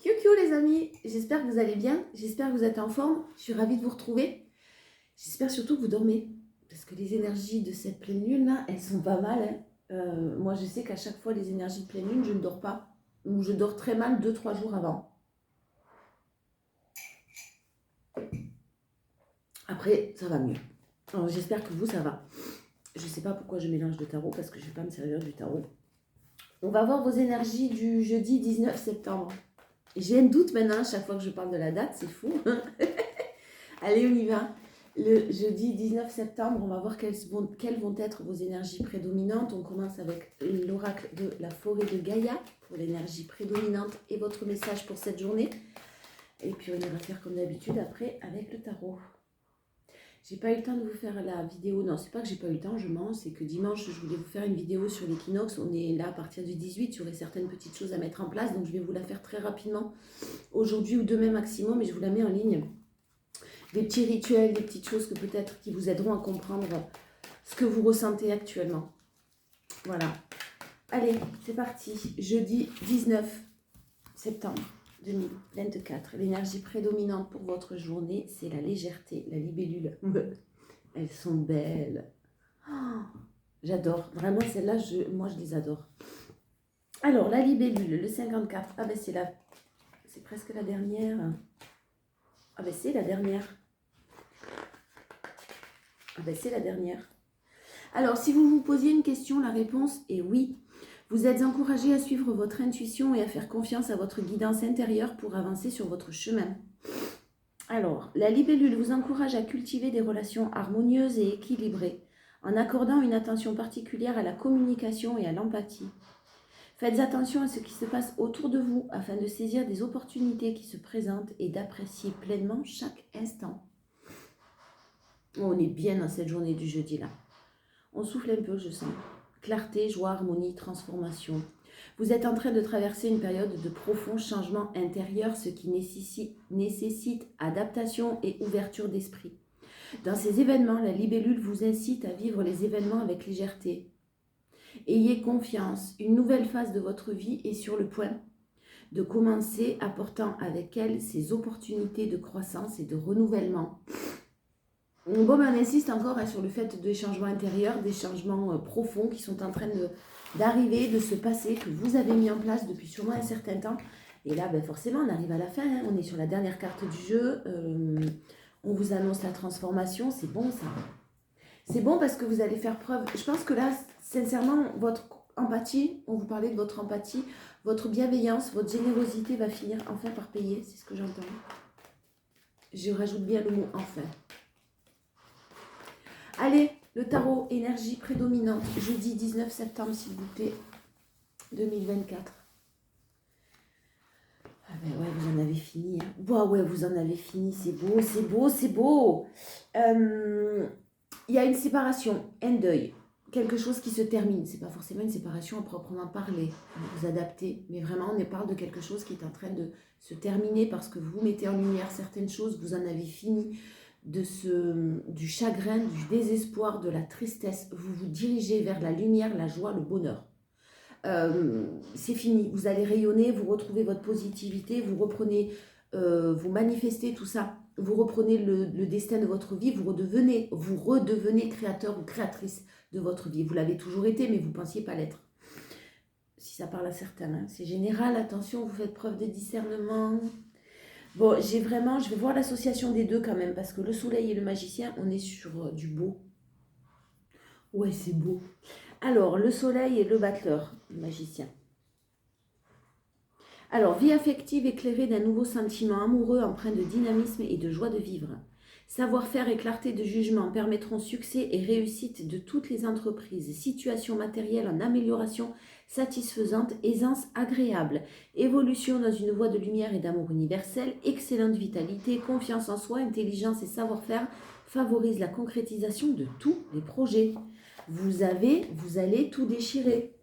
Kiou les amis, j'espère que vous allez bien, j'espère que vous êtes en forme, je suis ravie de vous retrouver. J'espère surtout que vous dormez, parce que les énergies de cette pleine lune là, elles sont pas mal. Hein. Moi je sais qu'à chaque fois les énergies de pleine lune, je ne dors pas, ou je dors très mal 2-3 jours avant. Après, ça va mieux. Alors j'espère que vous, ça va. Je ne sais pas pourquoi je mélange le tarot, parce que je ne vais pas me servir du tarot. On va voir vos énergies du jeudi 19 septembre. J'ai un doute maintenant, à chaque fois que je parle de la date, c'est fou. Allez, on y va. Le jeudi 19 septembre, on va voir quelles vont être vos énergies prédominantes. On commence avec l'oracle de la forêt de Gaïa pour l'énergie prédominante et votre message pour cette journée. Et puis on ira faire comme d'habitude après avec le tarot. J'ai pas eu le temps de vous faire la vidéo. Non, c'est pas que j'ai pas eu le temps, je mens. C'est que dimanche, je voulais vous faire une vidéo sur l'équinoxe. On est là à partir du 18. Il y aurait certaines petites choses à mettre en place. Donc je vais vous la faire très rapidement aujourd'hui ou demain maximum. Et je vous la mets en ligne. Des petits rituels, des petites choses que peut-être qui vous aideront à comprendre ce que vous ressentez actuellement. Voilà. Allez, c'est parti. Jeudi 19 septembre 2024. L'énergie prédominante pour votre journée, c'est la légèreté, la libellule. Elles sont belles. Oh, j'adore. Vraiment, celles-là, moi, je les adore. Alors, la libellule, le 54. Ah ben, c'est presque la dernière. Ah ben, c'est la dernière. Ah ben, c'est la dernière. Alors, si vous vous posiez une question, la réponse est oui. Vous êtes encouragé à suivre votre intuition et à faire confiance à votre guidance intérieure pour avancer sur votre chemin. Alors, la libellule vous encourage à cultiver des relations harmonieuses et équilibrées, en accordant une attention particulière à la communication et à l'empathie. Faites attention à ce qui se passe autour de vous afin de saisir des opportunités qui se présentent et d'apprécier pleinement chaque instant. On est bien dans cette journée du jeudi là. On souffle un peu, je sens. Clarté, joie, harmonie, transformation. Vous êtes en train de traverser une période de profond changement intérieur, ce qui nécessite adaptation et ouverture d'esprit. Dans ces événements, la libellule vous incite à vivre les événements avec légèreté. Ayez confiance, une nouvelle phase de votre vie est sur le point de commencer, apportant avec elle ses opportunités de croissance et de renouvellement. Bon, on insiste encore sur le fait des changements intérieurs, des changements profonds qui sont en train d'arriver, de se passer, que vous avez mis en place depuis sûrement un certain temps. Et là, forcément, on arrive à la fin, hein. On est sur la dernière carte du jeu, on vous annonce la transformation, c'est bon ça. C'est bon parce que vous allez faire preuve, je pense que là, sincèrement, votre empathie, on vous parlait de votre empathie, votre bienveillance, votre générosité va finir enfin par payer, c'est ce que j'entends. Je rajoute bien le mot enfin. Allez, le tarot, énergie prédominante, jeudi 19 septembre, s'il vous plaît, 2024. Ah ben ouais, vous en avez fini. Hein. Bah ouais, vous en avez fini, c'est beau, c'est beau, c'est beau. Il y a une séparation, un deuil, quelque chose qui se termine. C'est pas forcément une séparation à proprement parler, vous adaptez, mais vraiment on parle de quelque chose qui est en train de se terminer parce que vous mettez en lumière certaines choses, vous en avez fini. Du chagrin, du désespoir, de la tristesse, vous vous dirigez vers la lumière, la joie, le bonheur. C'est fini, vous allez rayonner, vous retrouvez votre positivité, vous reprenez, vous manifestez tout ça, vous reprenez le destin de votre vie, vous redevenez créateur ou créatrice de votre vie. Vous l'avez toujours été, mais vous ne pensiez pas l'être. Si ça parle à certains, hein. C'est général, attention, vous faites preuve de discernement. Bon, je vais voir l'association des deux quand même, parce que le soleil et le magicien, on est sur du beau. Ouais, c'est beau. Alors, le soleil et le battleur, le magicien. Alors, vie affective éclairée d'un nouveau sentiment amoureux empreint de dynamisme et de joie de vivre. Savoir-faire et clarté de jugement permettront succès et réussite de toutes les entreprises. Situation matérielle en amélioration satisfaisante, aisance agréable. Évolution dans une voie de lumière et d'amour universel. Excellente vitalité, confiance en soi, intelligence et savoir-faire favorisent la concrétisation de tous les projets. Vous allez tout déchirer.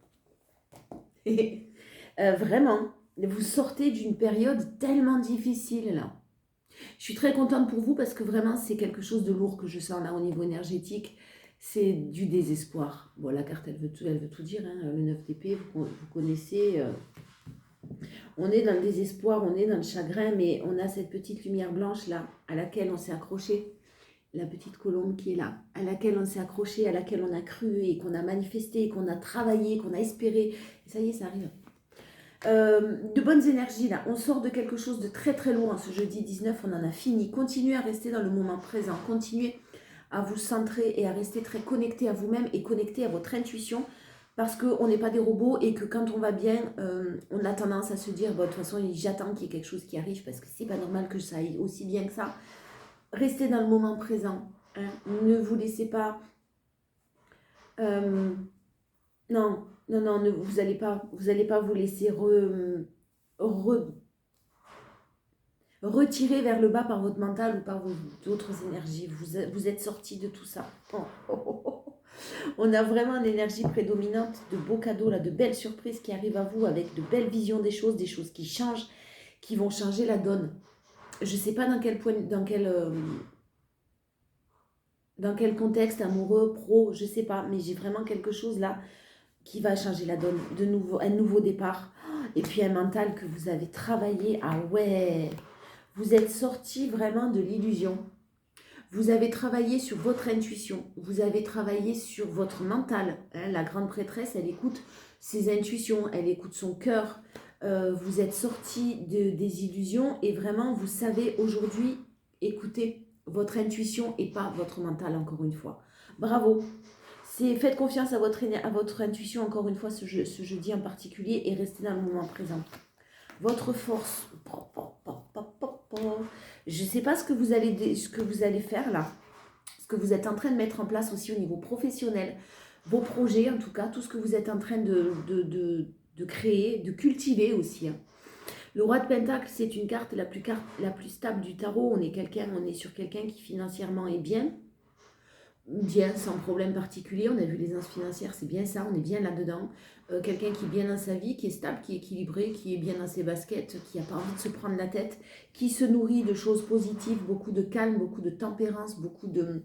Vraiment, vous sortez d'une période tellement difficile là. Je suis très contente pour vous parce que vraiment c'est quelque chose de lourd que je sens là au niveau énergétique. C'est du désespoir. Bon, la carte elle veut tout dire, hein. Le 9 d'épée, vous connaissez. On est dans le désespoir, on est dans le chagrin, mais on a cette petite lumière blanche là, à laquelle on s'est accroché. La petite colombe qui est là, à laquelle on s'est accroché, à laquelle on a cru et qu'on a manifesté, qu'on a travaillé, qu'on a espéré. Et ça y est, ça arrive. De bonnes énergies là, on sort de quelque chose de très très lourd. Ce jeudi 19, on en a fini. Continuez à rester dans le moment présent, continuez à vous centrer et à rester très connecté à vous-même et connecté à votre intuition, parce qu'on n'est pas des robots et que quand on va bien, on a tendance à se dire, bon, de toute façon, j'attends qu'il y ait quelque chose qui arrive parce que c'est pas normal que ça aille aussi bien que ça. Restez dans le moment présent. Hein. Ne vous laissez pas... non, vous allez pas vous laisser retirer vers le bas par votre mental ou par d'autres énergies. Vous êtes sorti de tout ça. Oh, oh, oh, oh. On a vraiment une énergie prédominante, de beaux cadeaux, là, de belles surprises qui arrivent à vous avec de belles visions des choses qui changent, qui vont changer la donne. Je ne sais pas dans quel contexte, amoureux, pro, je ne sais pas, mais j'ai vraiment quelque chose là qui va changer la donne, un nouveau départ. Et puis un mental que vous avez travaillé, ah ouais, vous êtes sorti vraiment de l'illusion. Vous avez travaillé sur votre intuition, vous avez travaillé sur votre mental. Hein, la grande prêtresse, elle écoute ses intuitions, elle écoute son cœur. Vous êtes sorti des illusions et vraiment, vous savez aujourd'hui écouter votre intuition et pas votre mental, encore une fois. Bravo. Faites confiance à votre intuition, encore une fois, ce jeudi en particulier, et restez dans le moment présent. Votre force. Je ne sais pas ce que vous allez faire là, ce que vous êtes en train de mettre en place aussi au niveau professionnel, vos projets en tout cas, tout ce que vous êtes en train de créer, de cultiver aussi. Hein. Le roi de Pentacle, c'est une carte la plus stable du tarot. On est sur quelqu'un qui financièrement est bien, sans problème particulier. On a vu les instances financières, c'est bien ça, on est bien là-dedans. Quelqu'un qui est bien dans sa vie, qui est stable, qui est équilibré, qui est bien dans ses baskets, qui n'a pas envie de se prendre la tête, qui se nourrit de choses positives, beaucoup de calme, beaucoup de tempérance, beaucoup de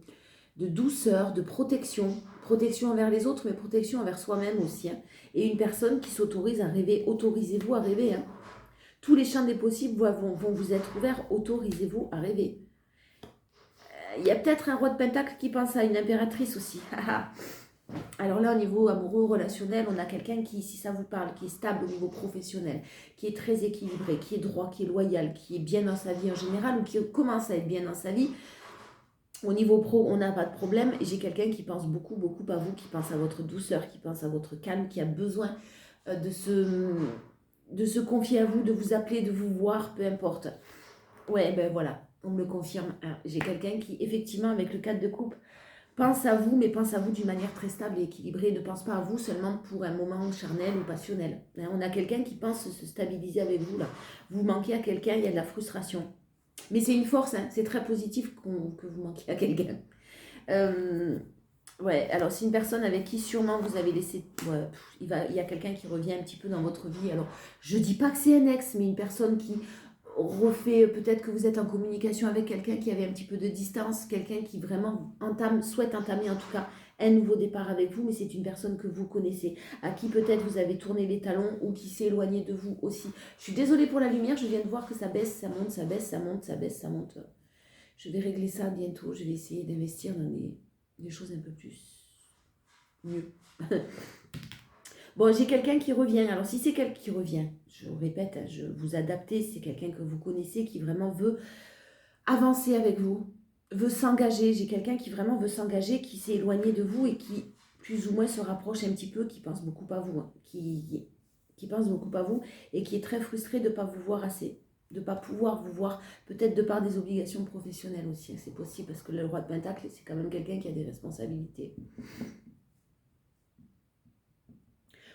douceur, de protection. Protection envers les autres, mais protection envers soi-même aussi. Hein. Et une personne qui s'autorise à rêver. Autorisez-vous à rêver. Hein. Tous les champs des possibles vont vous être ouverts. Autorisez-vous à rêver. Il y a peut-être un roi de Pentacle qui pense à une impératrice aussi. Alors là, au niveau amoureux, relationnel, on a quelqu'un qui, si ça vous parle, qui est stable au niveau professionnel, qui est très équilibré, qui est droit, qui est loyal, qui est bien dans sa vie en général ou qui commence à être bien dans sa vie. Au niveau pro, on n'a pas de problème. Et j'ai quelqu'un qui pense beaucoup, beaucoup à vous, qui pense à votre douceur, qui pense à votre calme, qui a besoin de se confier à vous, de vous appeler, de vous voir, peu importe. Ouais, ben voilà, on me le confirme. Alors, j'ai quelqu'un qui, effectivement, avec le 4 de coupe, pense à vous, mais pense à vous d'une manière très stable et équilibrée. Ne pense pas à vous seulement pour un moment charnel ou passionnel. Hein, on a quelqu'un qui pense se stabiliser avec vous, là. Vous manquez à quelqu'un, il y a de la frustration. Mais c'est une force, hein, c'est très positif que vous manquiez à quelqu'un. Ouais, alors c'est une personne avec qui sûrement vous avez laissé... Ouais, il y a quelqu'un qui revient un petit peu dans votre vie. Alors, je dis pas que c'est un ex, mais une personne qui refait... Peut-être que vous êtes en communication avec quelqu'un qui avait un petit peu de distance, quelqu'un qui vraiment souhaite entamer en tout cas un nouveau départ avec vous, mais c'est une personne que vous connaissez, à qui peut-être vous avez tourné les talons ou qui s'est éloigné de vous aussi. Je suis désolée pour la lumière, je viens de voir que ça baisse, ça monte, ça baisse, ça monte, ça baisse, ça monte. Je vais régler ça bientôt, je vais essayer d'investir dans des choses un peu plus mieux. Bon, j'ai quelqu'un qui revient. Alors, si c'est quelqu'un qui revient, je répète, je vous adaptez, c'est quelqu'un que vous connaissez qui vraiment veut avancer avec vous, veut s'engager. J'ai quelqu'un qui vraiment veut s'engager, qui s'est éloigné de vous et qui, plus ou moins, se rapproche un petit peu, qui pense beaucoup à vous, hein, qui pense beaucoup à vous et qui est très frustré de ne pas vous voir assez, de ne pas pouvoir vous voir, peut-être de par des obligations professionnelles aussi. Hein, c'est possible parce que le roi de Pentacle, c'est quand même quelqu'un qui a des responsabilités.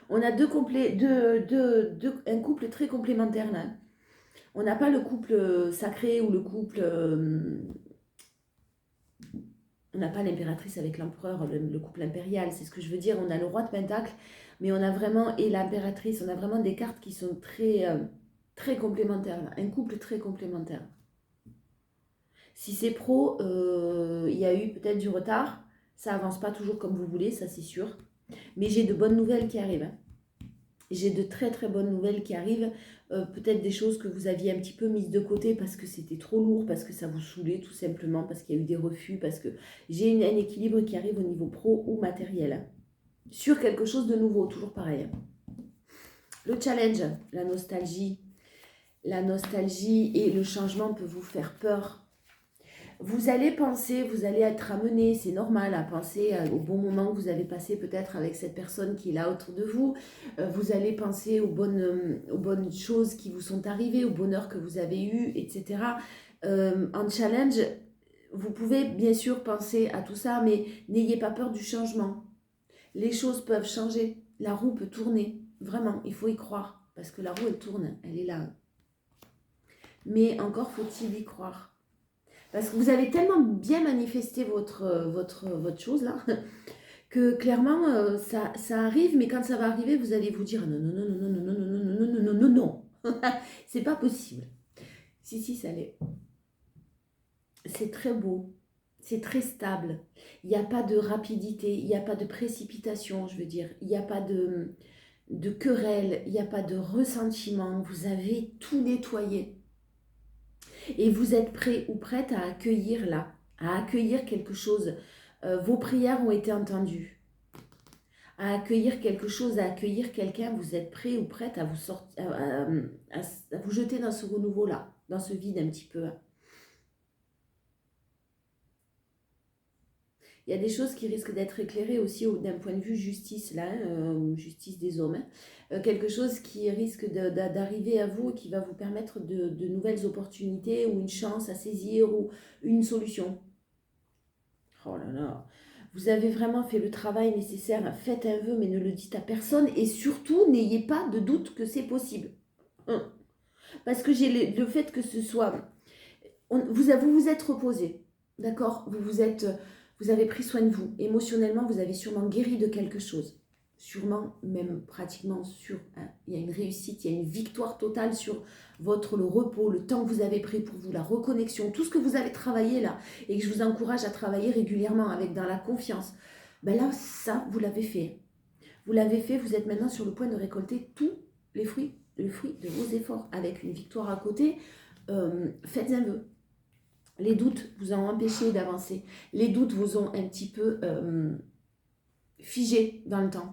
On a un couple très complémentaire là. On n'a pas le couple sacré ou le couple... on n'a pas l'impératrice avec l'empereur, le couple impérial, c'est ce que je veux dire. On a le roi de Pentacle, mais on a vraiment... Et l'impératrice, on a vraiment des cartes qui sont très complémentaires. Là. Un couple très complémentaire. Si c'est pro, il y a eu peut-être du retard. Ça avance pas toujours comme vous voulez, ça c'est sûr. Mais j'ai de bonnes nouvelles qui arrivent. Hein. J'ai de très très bonnes nouvelles qui arrivent. Peut-être des choses que vous aviez un petit peu mises de côté parce que c'était trop lourd, parce que ça vous saoulait tout simplement, parce qu'il y a eu des refus, parce que j'ai un équilibre qui arrive au niveau pro ou matériel. Hein. Sur quelque chose de nouveau, toujours pareil. Le challenge, la nostalgie. La nostalgie et le changement peut vous faire peur. Vous allez penser, vous allez être amené, c'est normal, à penser au bon moment que vous avez passé peut-être avec cette personne qui est là autour de vous. Vous allez penser aux bonnes choses qui vous sont arrivées, au bonheur que vous avez eu, etc. En challenge, vous pouvez bien sûr penser à tout ça, mais n'ayez pas peur du changement. Les choses peuvent changer, la roue peut tourner. Vraiment, il faut y croire, parce que la roue, elle tourne, elle est là. Mais encore faut-il y croire. Parce que vous avez tellement bien manifesté votre chose là, que clairement ça arrive, mais quand ça va arriver, vous allez vous dire non, non, non, non, non, non, non, non, non, non, non, non, non, c'est pas possible. Si, ça l'est. C'est très beau, c'est très stable. Il n'y a pas de rapidité, il n'y a pas de précipitation, je veux dire. Il n'y a pas de querelle, il n'y a pas de ressentiment. Vous avez tout nettoyé. Et vous êtes prêt ou prête à accueillir là, à accueillir quelque chose. Vos prières ont été entendues. À accueillir quelque chose, à accueillir quelqu'un, vous êtes prêt ou prête à vous, à vous jeter dans ce renouveau-là, dans ce vide un petit peu. Il y a des choses qui risquent d'être éclairées aussi d'un point de vue justice, là, justice des hommes. Quelque chose qui risque d'arriver à vous et qui va vous permettre de nouvelles opportunités ou une chance à saisir ou une solution. Oh là là, vous avez vraiment fait le travail nécessaire. Faites un vœu, mais ne le dites à personne. Et surtout, n'ayez pas de doute que c'est possible. Parce que j'ai le fait que ce soit... Vous vous êtes reposé, d'accord, vous avez pris soin de vous. Émotionnellement, vous avez sûrement guéri de quelque chose. Sûrement, même pratiquement sûr. Hein. Il y a une réussite, il y a une victoire totale sur le repos, le temps que vous avez pris pour vous, la reconnexion, tout ce que vous avez travaillé là, et que je vous encourage à travailler régulièrement avec dans la confiance. Ben là, ça, vous l'avez fait. Vous l'avez fait, vous êtes maintenant sur le point de récolter tous les fruits, le fruit de vos efforts, avec une victoire à côté. Faites un vœu. Les doutes vous ont empêché d'avancer. Les doutes vous ont un petit peu figé dans le temps.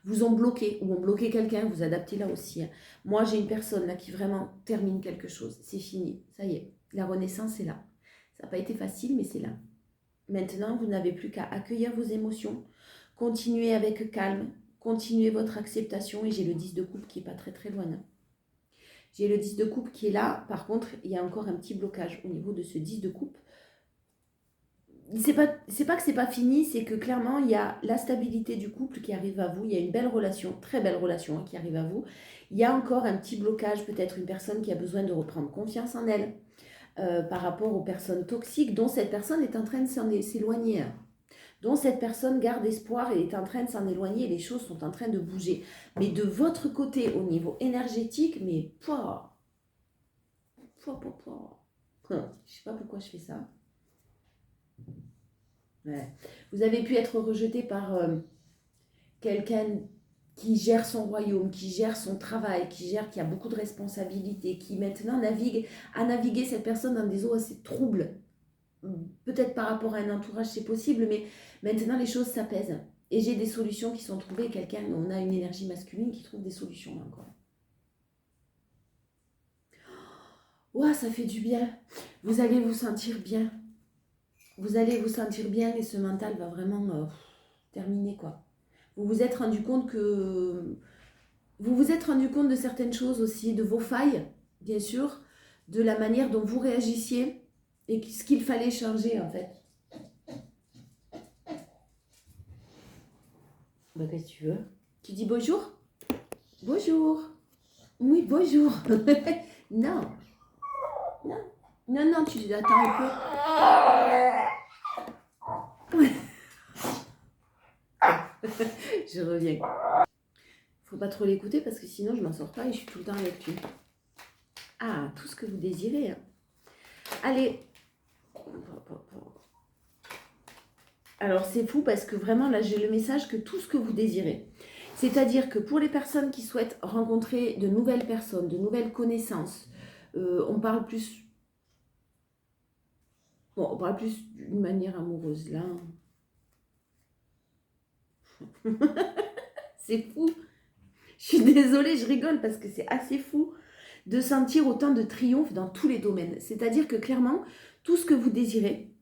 Vous ont bloqué ou ont bloqué quelqu'un, vous adaptez là aussi. Hein. Moi, j'ai une personne là qui vraiment termine quelque chose. C'est fini, ça y est. La renaissance est là. Ça n'a pas été facile, mais c'est là. Maintenant, vous n'avez plus qu'à accueillir vos émotions, continuer avec calme, continuer votre acceptation. Et j'ai le 10 de coupe qui n'est pas très très loin. Hein. J'ai le 10 de coupe qui est là. Par contre, il y a encore un petit blocage au niveau de ce 10 de coupe. C'est pas que c'est pas fini, c'est que clairement, il y a la stabilité du couple qui arrive à vous. Il y a une belle relation, très belle relation hein, qui arrive à vous. Il y a encore un petit blocage, peut-être une personne qui a besoin de reprendre confiance en elle par rapport aux personnes toxiques dont cette personne est en train de s'éloigner. Hein. Dont cette personne garde espoir et est en train de s'en éloigner et les choses sont en train de bouger. Mais de votre côté, au niveau énergétique, mais pouah. Je sais pas pourquoi je fais ça. Ouais. Vous avez pu être rejeté par quelqu'un qui gère son royaume, qui gère son travail, qui a beaucoup de responsabilités, qui maintenant a navigué cette personne dans des eaux assez troubles. Peut-être par rapport à un entourage, c'est possible, mais maintenant les choses s'apaisent. Et j'ai des solutions qui sont trouvées. On a une énergie masculine qui trouve des solutions encore. Ouah, ça fait du bien. Vous allez vous sentir bien. Vous allez vous sentir bien et ce mental va vraiment terminer quoi. Vous vous êtes rendu compte de certaines choses aussi, de vos failles, bien sûr, de la manière dont vous réagissiez et ce qu'il fallait changer en fait. Bah, qu'est-ce que tu veux? Tu dis bonjour? Bonjour. Oui, bonjour. Non. Non. Non, tu attends un peu. Je reviens. Faut pas trop l'écouter parce que sinon je m'en sors pas et je suis tout le temps avec lui. Ah, tout ce que vous désirez. Hein. Allez. Alors c'est fou parce que vraiment là j'ai le message que tout ce que vous désirez. C'est-à-dire que pour les personnes qui souhaitent rencontrer de nouvelles personnes, de nouvelles connaissances, on parle plus... Bon, on parle plus d'une manière amoureuse, là. C'est fou. Je suis désolée, je rigole parce que c'est assez fou de sentir autant de triomphe dans tous les domaines. C'est-à-dire que clairement, tout ce que vous désirez,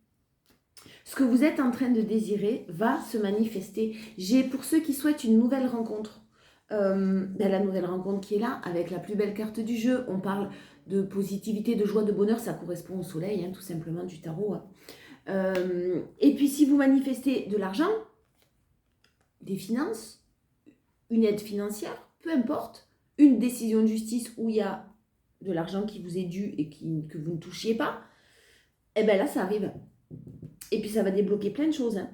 ce que vous êtes en train de désirer va se manifester. J'ai pour ceux qui souhaitent une nouvelle rencontre, la nouvelle rencontre qui est là, avec la plus belle carte du jeu, on parle de positivité, de joie, de bonheur, ça correspond au soleil, hein, tout simplement, du tarot. Hein. Et puis si vous manifestez de l'argent, des finances, une aide financière, peu importe, une décision de justice où il y a de l'argent qui vous est dû et que vous ne touchiez pas, et bien là, ça arrive. Et puis, ça va débloquer plein de choses. Hein.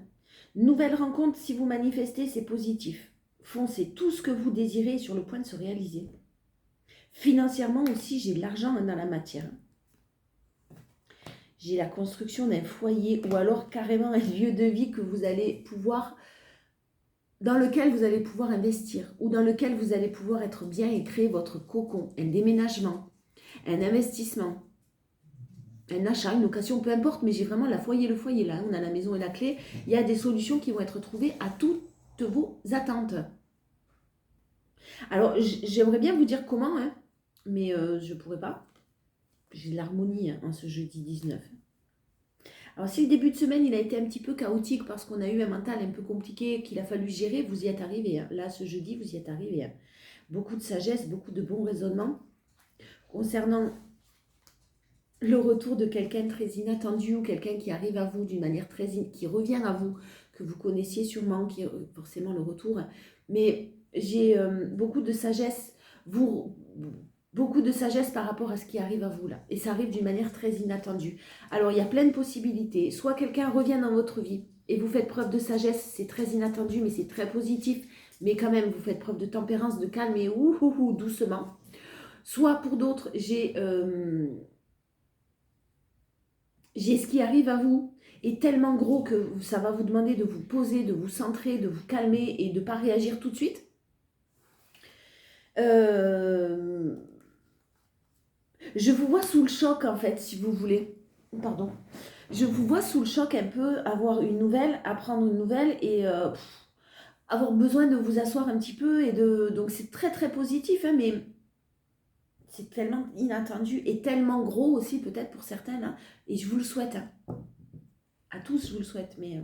Nouvelle rencontre, si vous manifestez, c'est positif. Foncez, tout ce que vous désirez est sur le point de se réaliser. Financièrement aussi, j'ai de l'argent dans la matière. J'ai la construction d'un foyer ou alors carrément un lieu de vie que vous allez pouvoir... dans lequel vous allez pouvoir investir ou dans lequel vous allez pouvoir être bien et créer votre cocon, un déménagement, un investissement, un achat, une location, peu importe, mais j'ai vraiment le foyer là, on a la maison et la clé, il y a des solutions qui vont être trouvées à toutes vos attentes. Alors, j'aimerais bien vous dire comment, hein, mais je ne pourrais pas. J'ai de l'harmonie hein, en ce jeudi 19. Alors, si le début de semaine, il a été un petit peu chaotique parce qu'on a eu un mental un peu compliqué qu'il a fallu gérer, vous y êtes arrivé. Hein. Là, ce jeudi, vous y êtes arrivé. Hein. Beaucoup de sagesse, beaucoup de bons raisonnements. Concernant le retour de quelqu'un très inattendu ou quelqu'un qui arrive à vous d'une manière qui revient à vous, que vous connaissiez sûrement, qui est forcément le retour. Mais j'ai beaucoup de sagesse, beaucoup de sagesse par rapport à ce qui arrive à vous là. Et ça arrive d'une manière très inattendue. Alors il y a plein de possibilités. Soit quelqu'un revient dans votre vie et vous faites preuve de sagesse, c'est très inattendu mais c'est très positif. Mais quand même, vous faites preuve de tempérance, de calme et doucement. Soit pour d'autres, j'ai ce qui arrive à vous est tellement gros que ça va vous demander de vous poser, de vous centrer, de vous calmer et de ne pas réagir tout de suite. Je vous vois sous le choc en fait, si vous voulez. Pardon. Je vous vois sous le choc un peu, avoir une nouvelle, apprendre une nouvelle et avoir besoin de vous asseoir un petit peu. Donc c'est très très positif, hein, mais c'est tellement inattendu et tellement gros aussi peut-être pour certains. Hein, et je vous le souhaite. Hein. À tous, je vous le souhaite. Mais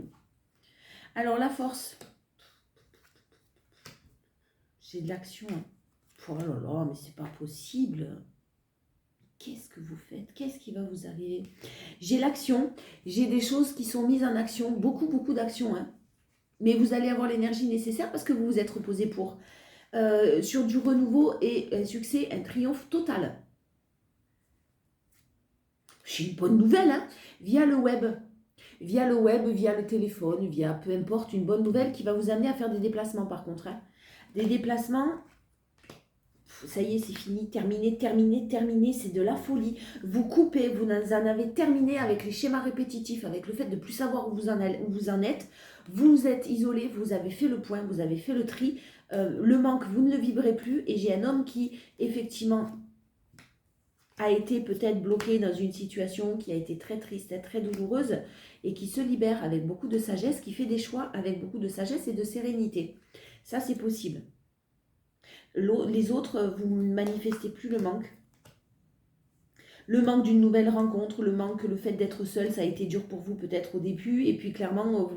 alors la force. J'ai de l'action. Hein. Oh là là, mais c'est pas possible. Qu'est-ce que vous faites? Qu'est-ce qui va vous arriver? J'ai l'action, j'ai des choses qui sont mises en action, beaucoup d'actions. Hein. Mais vous allez avoir l'énergie nécessaire parce que vous vous êtes reposé pour. Sur du renouveau et un succès, un triomphe total. J'ai une bonne nouvelle, hein, via le web, via le téléphone, via peu importe, une bonne nouvelle qui va vous amener à faire des déplacements par contre. Hein. Des déplacements... Ça y est, c'est fini, terminé, c'est de la folie. Vous coupez, vous en avez terminé avec les schémas répétitifs, avec le fait de ne plus savoir où vous en êtes. Vous êtes isolé, vous avez fait le point, vous avez fait le tri. Le manque, vous ne le vibrez plus. Et j'ai un homme qui, effectivement, a été peut-être bloqué dans une situation qui a été très triste, très douloureuse, et qui se libère avec beaucoup de sagesse, qui fait des choix avec beaucoup de sagesse et de sérénité. Ça, c'est possible. Les autres, vous ne manifestez plus le manque. Le manque d'une nouvelle rencontre, le fait d'être seul, ça a été dur pour vous peut-être au début. Et puis clairement,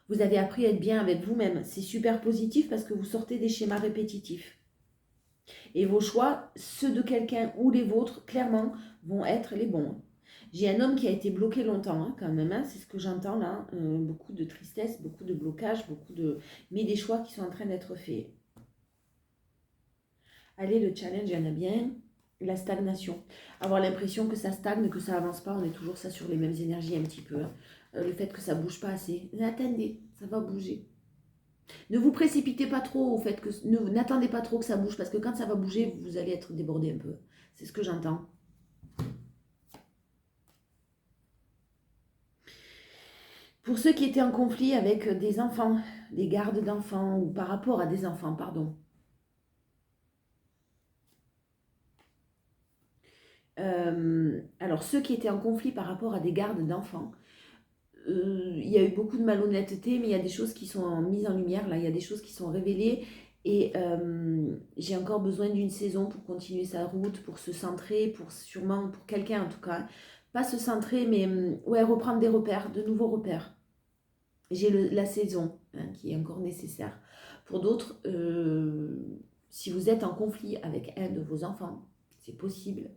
vous avez appris à être bien avec vous-même. C'est super positif parce que vous sortez des schémas répétitifs. Et vos choix, ceux de quelqu'un ou les vôtres, clairement, vont être les bons. J'ai un homme qui a été bloqué longtemps, hein, quand même, hein, c'est ce que j'entends là. Beaucoup de tristesse, beaucoup de blocage, mais des choix qui sont en train d'être faits. Allez, le challenge, il y en a bien. La stagnation. Avoir l'impression que ça stagne, que ça avance pas, on est toujours ça sur les mêmes énergies un petit peu. Hein. Le fait que ça bouge pas assez. Mais attendez, ça va bouger. Ne vous précipitez pas trop au fait que... N'attendez pas trop que ça bouge, parce que quand ça va bouger, vous allez être débordé un peu. C'est ce que j'entends. Pour ceux qui étaient en conflit avec des enfants, des gardes d'enfants ou par rapport à des enfants, pardon. Alors, ceux qui étaient en conflit par rapport à des gardes d'enfants, il y a eu beaucoup de malhonnêteté, mais il y a des choses qui sont mises en lumière, là, il y a des choses qui sont révélées, et j'ai encore besoin d'une saison pour continuer sa route, pour se centrer, sûrement pour quelqu'un en tout cas, hein. Pas se centrer, mais ouais, reprendre des repères, de nouveaux repères. J'ai la saison hein, qui est encore nécessaire. Pour d'autres, si vous êtes en conflit avec un de vos enfants, c'est possible.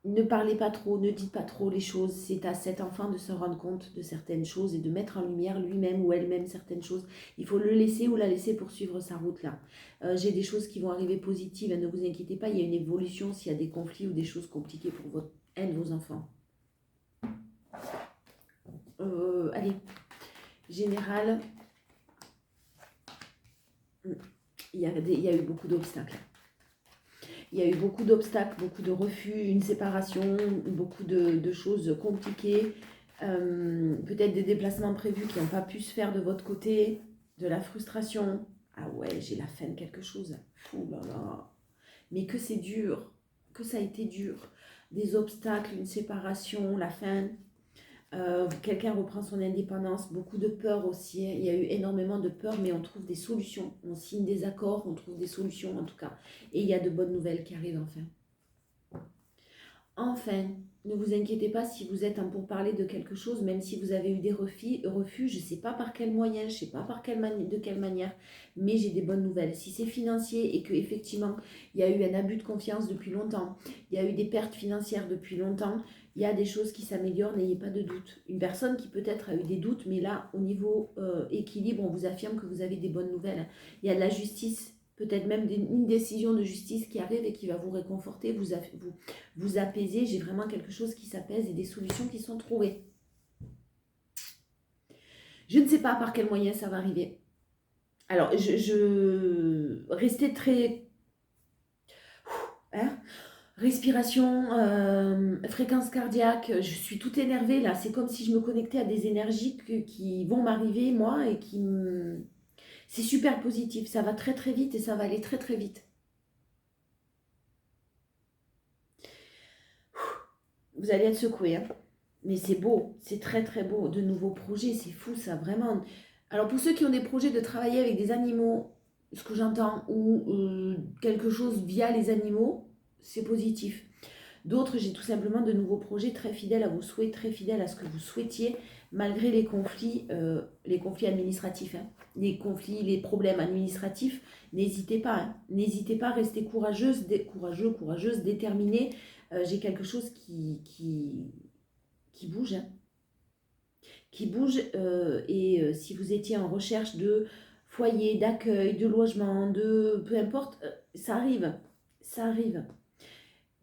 Ne parlez pas trop, ne dites pas trop les choses. C'est à cet enfant de se rendre compte de certaines choses et de mettre en lumière lui-même ou elle-même certaines choses. Il faut le laisser ou la laisser poursuivre sa route là. J'ai des choses qui vont arriver positives, hein, ne vous inquiétez pas, il y a une évolution s'il y a des conflits ou des choses compliquées pour un de vos enfants. Allez, général, il y a eu beaucoup d'obstacles. Il y a eu beaucoup d'obstacles, beaucoup de refus, une séparation, beaucoup de choses compliquées, peut-être des déplacements prévus qui n'ont pas pu se faire de votre côté, de la frustration. Ah ouais, j'ai la fin de quelque chose. Ouh là là. Mais que c'est dur, que ça a été dur. Des obstacles, une séparation, la fin. Quelqu'un reprend son indépendance, beaucoup de peur aussi, hein. Il y a eu énormément de peur, mais on trouve des solutions. On signe des accords, on trouve des solutions en tout cas. Et il y a de bonnes nouvelles qui arrivent enfin. Enfin, ne vous inquiétez pas si vous êtes en pourparlers de quelque chose, même si vous avez eu des refus, je ne sais pas par quel moyen, je ne sais pas de quelle manière, mais j'ai des bonnes nouvelles. Si c'est financier et qu'effectivement, il y a eu un abus de confiance depuis longtemps, il y a eu des pertes financières depuis longtemps, il y a des choses qui s'améliorent, n'ayez pas de doute. Une personne qui peut-être a eu des doutes, mais là, au niveau équilibre, on vous affirme que vous avez des bonnes nouvelles. Il y a de la justice, peut-être même une décision de justice qui arrive et qui va vous réconforter, vous apaiser. J'ai vraiment quelque chose qui s'apaise et des solutions qui sont trouvées. Je ne sais pas par quel moyen ça va arriver. Alors, restez très... Hein, respiration, fréquence cardiaque, je suis toute énervée là. C'est comme si je me connectais à des énergies qui vont m'arriver, moi, et qui me... C'est super positif, ça va très très vite et ça va aller très très vite. Vous allez être secoué, hein. Mais c'est beau, c'est très très beau. De nouveaux projets, c'est fou ça, vraiment. Alors pour ceux qui ont des projets de travailler avec des animaux, ce que j'entends, ou quelque chose via les animaux, c'est positif. D'autres, j'ai tout simplement de nouveaux projets très fidèles à vos souhaits, très fidèles à ce que vous souhaitiez, malgré les conflits administratifs, hein. Les conflits, les problèmes administratifs, n'hésitez pas, hein. N'hésitez pas à rester courageuse, courageuse, déterminée. J'ai quelque chose qui bouge, hein. Qui bouge, et si vous étiez en recherche de foyer, d'accueil, de logement, de peu importe, ça arrive, ça arrive.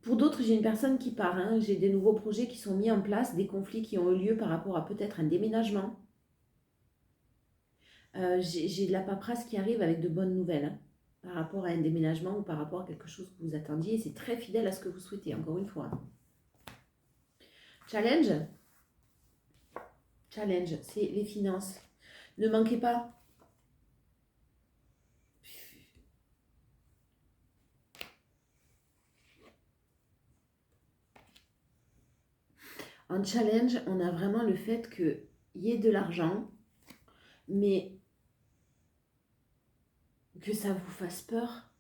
Pour d'autres, j'ai une personne qui part, hein. J'ai des nouveaux projets qui sont mis en place, des conflits qui ont eu lieu par rapport à peut-être un déménagement. J'ai de la paperasse qui arrive avec de bonnes nouvelles, hein, par rapport à un déménagement ou par rapport à quelque chose que vous attendiez. Et c'est très fidèle à ce que vous souhaitez, encore une fois. Challenge, c'est les finances. Ne manquez pas. En challenge, on a vraiment le fait qu'il y ait de l'argent, mais que ça vous fasse peur.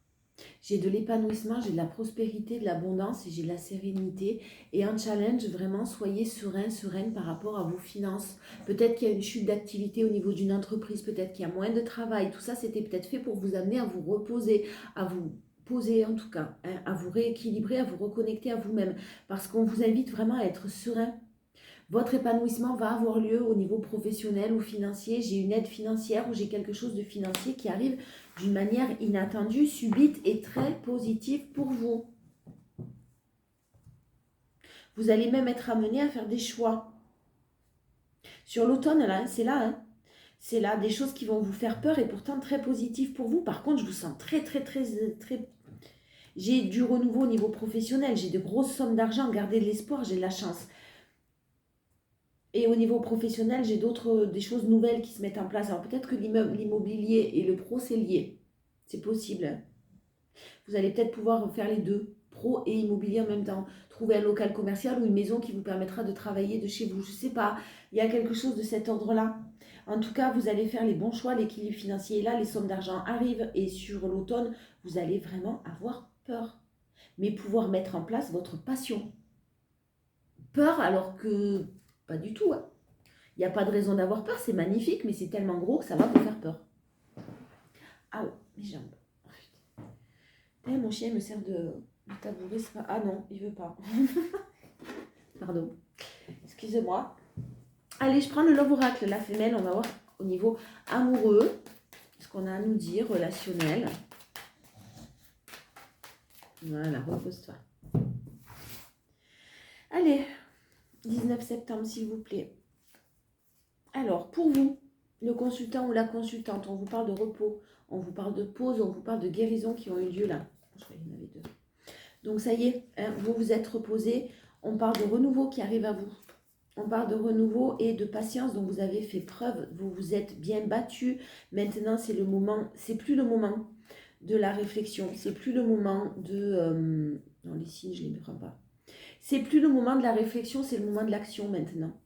J'ai de l'épanouissement, j'ai de la prospérité, de l'abondance et j'ai de la sérénité. Et en challenge, vraiment, soyez sereine par rapport à vos finances. Peut-être qu'il y a une chute d'activité au niveau d'une entreprise, peut-être qu'il y a moins de travail. Tout ça, c'était peut-être fait pour vous amener à vous reposer, à vous poser en tout cas, hein, à vous rééquilibrer, à vous reconnecter à vous-même. Parce qu'on vous invite vraiment à être serein. Votre épanouissement va avoir lieu au niveau professionnel ou financier. J'ai une aide financière ou j'ai quelque chose de financier qui arrive d'une manière inattendue, subite et très positive pour vous. Vous allez même être amené à faire des choix. Sur l'automne, là, c'est là, hein. C'est là des choses qui vont vous faire peur et pourtant très positives pour vous. Par contre, je vous sens très. J'ai du renouveau au niveau professionnel, j'ai de grosses sommes d'argent, gardez de l'espoir, j'ai de la chance. Et au niveau professionnel, j'ai des choses nouvelles qui se mettent en place. Alors peut-être que l'immobilier et le pro, c'est lié. C'est possible, hein. Vous allez peut-être pouvoir faire les deux, pro et immobilier en même temps. Trouver un local commercial ou une maison qui vous permettra de travailler de chez vous. Je ne sais pas, il y a quelque chose de cet ordre-là. En tout cas, vous allez faire les bons choix, l'équilibre financier est là, les sommes d'argent arrivent et sur l'automne, vous allez vraiment avoir peur. Mais pouvoir mettre en place votre passion. Peur alors que pas du tout, hein. Il n'y a pas de raison d'avoir peur, c'est magnifique, mais c'est tellement gros que ça va vous faire peur. Ah ouais, mes jambes. Eh, mon chien me sert de tabouret. Ah non, il veut pas. Pardon. Excusez-moi. Allez, je prends le Love Oracle, la femelle. On va voir au niveau amoureux ce qu'on a à nous dire, relationnel. Voilà, repose-toi. Allez, 19 septembre, s'il vous plaît. Alors, pour vous, le consultant ou la consultante, on vous parle de repos, on vous parle de pause, on vous parle de guérison qui ont eu lieu là. Je crois qu'il y en avait deux. Donc ça y est, hein, vous vous êtes reposé. On parle de renouveau qui arrive à vous. On parle de renouveau et de patience dont vous avez fait preuve. Vous vous êtes bien battu. Maintenant, c'est le moment. C'est plus le moment de la réflexion. C'est plus le moment de... Non, les signes, je ne les prends pas. C'est plus le moment de la réflexion, c'est le moment de l'action maintenant.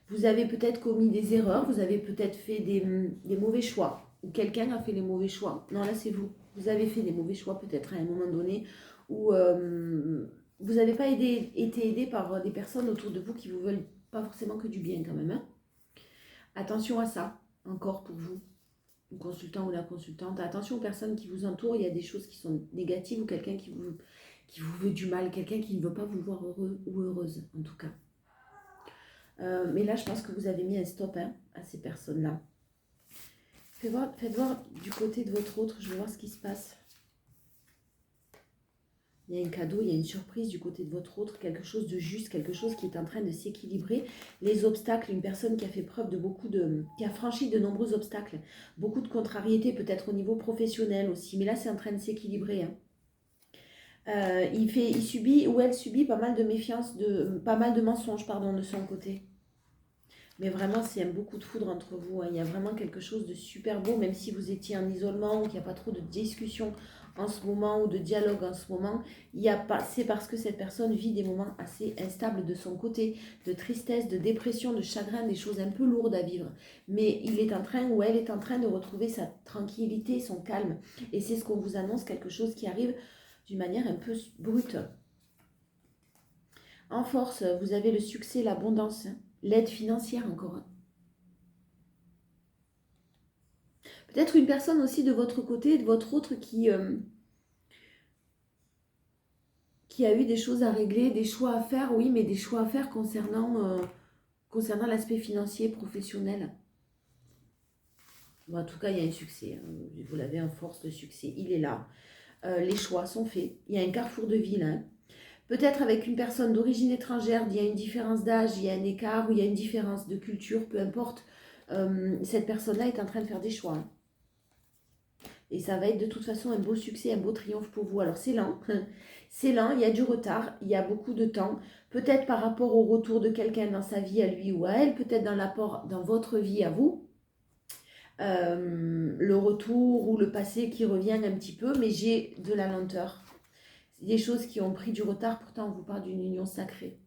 Vous avez peut-être commis des erreurs, vous avez peut-être fait des mauvais choix. Ou quelqu'un a fait les mauvais choix. Non, là, c'est vous. Vous avez fait des mauvais choix peut-être à un moment donné où vous n'avez pas été aidé par des personnes autour de vous qui vous veulent pas forcément que du bien quand même, hein. Attention à ça, encore pour vous, le consultant ou la consultante. Attention aux personnes qui vous entourent, il y a des choses qui sont négatives ou quelqu'un qui vous veut du mal, quelqu'un qui ne veut pas vous voir heureux ou heureuse en tout cas. Mais là, je pense que vous avez mis un stop, hein, à ces personnes-là. Faites voir du côté de votre autre, je vais voir ce qui se passe. Il y a un cadeau, il y a une surprise du côté de votre autre, quelque chose de juste, quelque chose qui est en train de s'équilibrer. Les obstacles, une personne qui a fait preuve de qui a franchi de nombreux obstacles, beaucoup de contrariétés, peut-être au niveau professionnel aussi, mais là c'est en train de s'équilibrer, hein. Il subit ou elle subit pas mal de méfiance, pas mal de mensonges, pardon, de son côté. Mais vraiment, c'est un beau coup de foudre entre vous, hein. Il y a vraiment quelque chose de super beau, même si vous étiez en isolement ou qu'il n'y a pas trop de discussion en ce moment ou de dialogue en ce moment. C'est parce que cette personne vit des moments assez instables de son côté, de tristesse, de dépression, de chagrin, des choses un peu lourdes à vivre. Mais il est en train ou elle est en train de retrouver sa tranquillité, son calme. Et c'est ce qu'on vous annonce, quelque chose qui arrive d'une manière un peu brute. En force, vous avez le succès, l'abondance, hein. L'aide financière encore, hein. Peut-être une personne aussi de votre côté, de votre autre qui a eu des choses à régler, des choix à faire, oui, mais des choix à faire concernant l'aspect financier, professionnel. Bon, en tout cas, il y a un succès, hein. Vous l'avez en force, le succès, il est là. Les choix sont faits. Il y a un carrefour de vie, là. Peut-être avec une personne d'origine étrangère, il y a une différence d'âge, il y a un écart, ou il y a une différence de culture, peu importe. Cette personne-là est en train de faire des choix, hein. Et ça va être de toute façon un beau succès, un beau triomphe pour vous. Alors c'est lent, c'est lent, il y a du retard, il y a beaucoup de temps. Peut-être par rapport au retour de quelqu'un dans sa vie à lui ou à elle, peut-être dans l'apport dans votre vie à vous. Le retour ou le passé qui revient un petit peu, mais j'ai de la lenteur. C'est des choses qui ont pris du retard, pourtant on vous parle d'une union sacrée.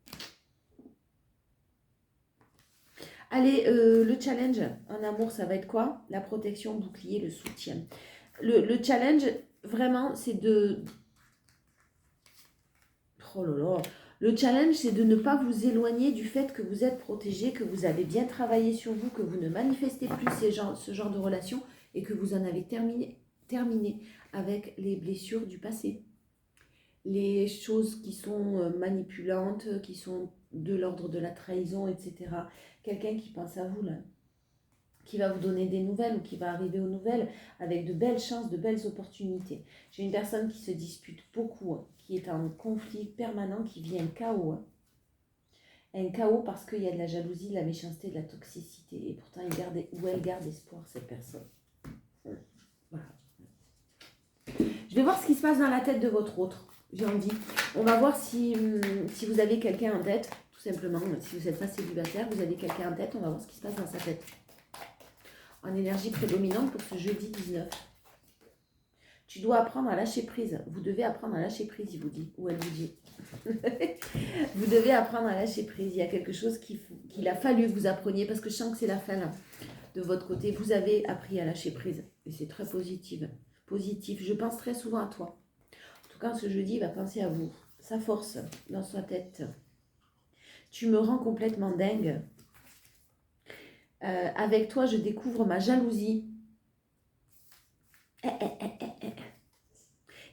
Allez, le challenge en amour, ça va être quoi? La protection, bouclier, le soutien. Le challenge, vraiment, c'est de... Oh là là. Le challenge, c'est de ne pas vous éloigner du fait que vous êtes protégé, que vous avez bien travaillé sur vous, que vous ne manifestez plus ce genre de relation et que vous en avez terminé avec les blessures du passé. Les choses qui sont manipulantes, qui sont de l'ordre de la trahison, etc. Quelqu'un qui pense à vous, là, qui va vous donner des nouvelles ou qui va arriver aux nouvelles avec de belles chances, de belles opportunités. J'ai une personne qui se dispute beaucoup, hein, qui est en conflit permanent, qui vit un chaos. Hein. Un chaos parce qu'il y a de la jalousie, de la méchanceté, de la toxicité. Et pourtant, elle garde espoir, cette personne. Voilà. Je vais voir ce qui se passe dans la tête de votre autre. J'ai envie. On va voir si vous avez quelqu'un en tête, tout simplement, si vous n'êtes pas célibataire, vous avez quelqu'un en tête, on va voir ce qui se passe dans sa tête. En énergie prédominante pour ce jeudi 19. Tu dois apprendre à lâcher prise. Vous devez apprendre à lâcher prise, il vous dit, ou elle vous dit. Vous devez apprendre à lâcher prise. Il y a quelque chose qu'il a fallu que vous appreniez, parce que je sens que c'est la fin là. De votre côté, vous avez appris à lâcher prise. Et c'est très positif. Positif. Je pense très souvent à toi. En tout cas, ce jeudi, il va penser à vous. Sa force dans sa tête. Tu me rends complètement dingue. Avec toi, je découvre ma jalousie.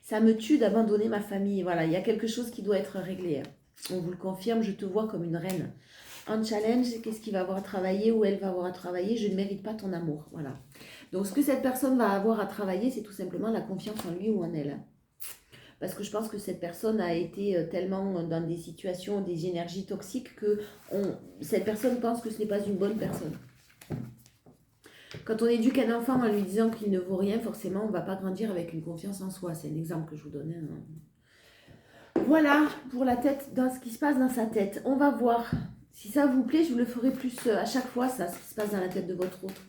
Ça me tue d'abandonner ma famille. Voilà, il y a quelque chose qui doit être réglé. On vous le confirme, je te vois comme une reine. Un challenge, qu'est-ce qu'il va avoir à travailler ou elle va avoir à travailler? Je ne mérite pas ton amour. Voilà. Donc, ce que cette personne va avoir à travailler, c'est tout simplement la confiance en lui ou en elle. Parce que je pense que cette personne a été tellement dans des situations, des énergies toxiques que cette personne pense que ce n'est pas une bonne personne. Quand on éduque un enfant en lui disant qu'il ne vaut rien, forcément, on ne va pas grandir avec une confiance en soi. C'est un exemple que je vous donnais. Voilà pour la tête, dans ce qui se passe dans sa tête. On va voir. Si ça vous plaît, je vous le ferai plus à chaque fois, ça, ce qui se passe dans la tête de votre autre.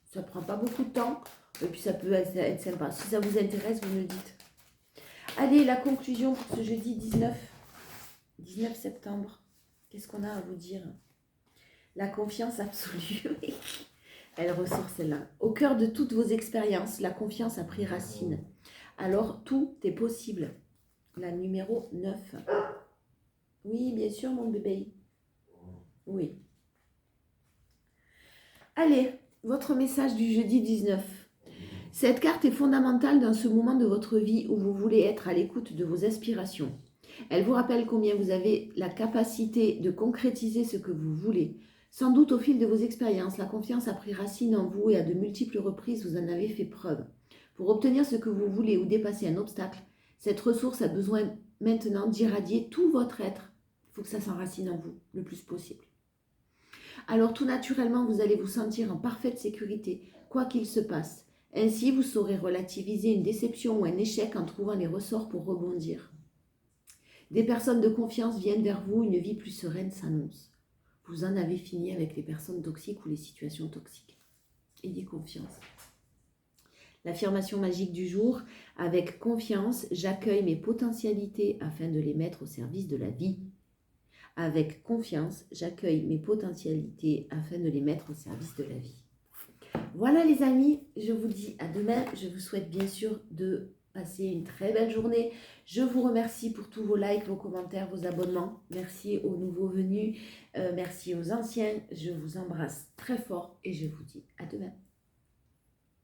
Ça ne prend pas beaucoup de temps. Et puis ça peut être sympa. Si ça vous intéresse, vous me le dites. Allez, la conclusion pour ce jeudi 19 septembre. Qu'est-ce qu'on a à vous dire? La confiance absolue. Elle ressort celle-là. Au cœur de toutes vos expériences, la confiance a pris racine. Alors, tout est possible. La numéro 9. Oui, bien sûr, mon bébé. Oui. Allez, votre message du jeudi 19. Cette carte est fondamentale dans ce moment de votre vie où vous voulez être à l'écoute de vos aspirations. Elle vous rappelle combien vous avez la capacité de concrétiser ce que vous voulez. Sans doute au fil de vos expériences, la confiance a pris racine en vous et à de multiples reprises vous en avez fait preuve. Pour obtenir ce que vous voulez ou dépasser un obstacle, cette ressource a besoin maintenant d'irradier tout votre être. Il faut que ça s'enracine en vous le plus possible. Alors tout naturellement, vous allez vous sentir en parfaite sécurité, quoi qu'il se passe. Ainsi, vous saurez relativiser une déception ou un échec en trouvant les ressorts pour rebondir. Des personnes de confiance viennent vers vous, une vie plus sereine s'annonce. Vous en avez fini avec les personnes toxiques ou les situations toxiques. Ayez confiance. L'affirmation magique du jour, avec confiance, j'accueille mes potentialités afin de les mettre au service de la vie. Avec confiance, j'accueille mes potentialités afin de les mettre au service de la vie. Voilà les amis, je vous dis à demain. Je vous souhaite bien sûr de passer une très belle journée. Je vous remercie pour tous vos likes, vos commentaires, vos abonnements. Merci aux nouveaux venus, merci aux anciens. Je vous embrasse très fort et je vous dis à demain.